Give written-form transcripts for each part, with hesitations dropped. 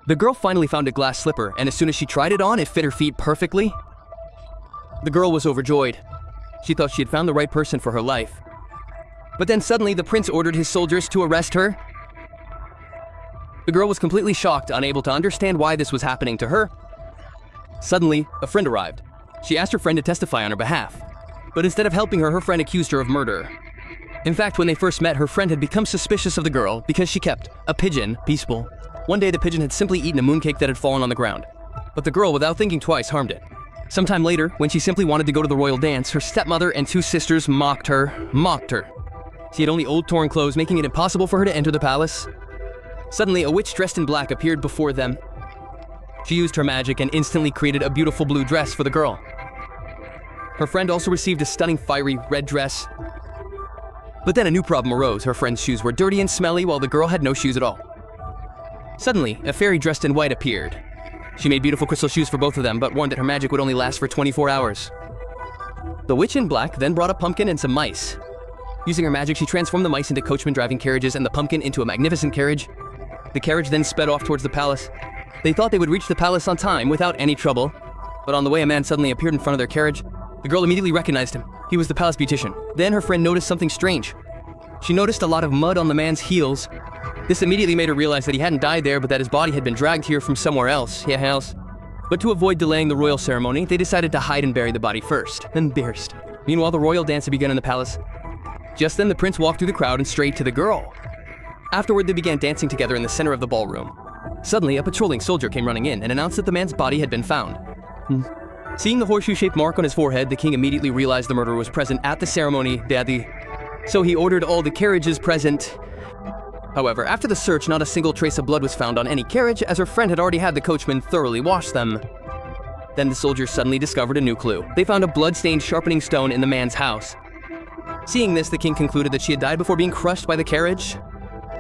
The girl finally found a glass slipper, and as soon as she tried it on, it fit her feet perfectly. The girl was overjoyed. She thought she had found the right person for her life. But then suddenly the prince ordered his soldiers to arrest her. The girl was completely shocked, unable to understand why this was happening to her. Suddenly, a friend arrived. She asked her friend to testify on her behalf. But instead of helping her, her friend accused her of murder. In fact, when they first met, her friend had become suspicious of the girl because she kept a pigeon peaceful. One day, the pigeon had simply eaten a mooncake that had fallen on the ground. But the girl, without thinking twice, harmed it. Sometime later, when she simply wanted to go to the royal dance, her stepmother and two sisters mocked her. She had only old torn clothes, making it impossible for her to enter the palace. Suddenly, a witch dressed in black appeared before them. She used her magic and instantly created a beautiful blue dress for the girl. Her friend also received a stunning fiery red dress. But then a new problem arose. Her friend's shoes were dirty and smelly, while the girl had no shoes at all. Suddenly, a fairy dressed in white appeared. She made beautiful crystal shoes for both of them, but warned that her magic would only last for 24 hours. The witch in black then brought a pumpkin and some mice. Using her magic, she transformed the mice into coachmen driving carriages and the pumpkin into a magnificent carriage. The carriage then sped off towards the palace. They thought they would reach the palace on time without any trouble. But on the way, a man suddenly appeared in front of their carriage. The girl immediately recognized him. He was the palace beautician. Then her friend noticed something strange. She noticed a lot of mud on the man's heels. This immediately made her realize that he hadn't died there, but that his body had been dragged here from somewhere else. But to avoid delaying the royal ceremony, they decided to hide and bury the body first, then burst. Meanwhile, the royal dance had begun in the palace. Just then, the prince walked through the crowd and straight to the girl. Afterward, they began dancing together in the center of the ballroom. Suddenly, a patrolling soldier came running in and announced that the man's body had been found. Seeing the horseshoe-shaped mark on his forehead, the king immediately realized the murderer was present at the ceremony, So he ordered all the carriages present. However, after the search, not a single trace of blood was found on any carriage, as her friend had already had the coachman thoroughly wash them. Then the soldiers suddenly discovered a new clue. They found a blood-stained sharpening stone in the man's house. Seeing this, the king concluded that she had died before being crushed by the carriage.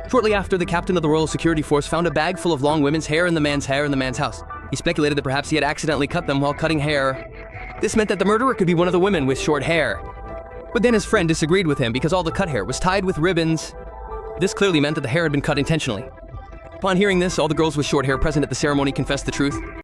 Shortly after, the captain of the royal security force found a bag full of long women's hair in the man's house. He speculated that perhaps he had accidentally cut them while cutting hair. This meant that the murderer could be one of the women with short hair. But then his friend disagreed with him because all the cut hair was tied with ribbons. This clearly meant that the hair had been cut intentionally. Upon hearing this, all the girls with short hair present at the ceremony confessed the truth.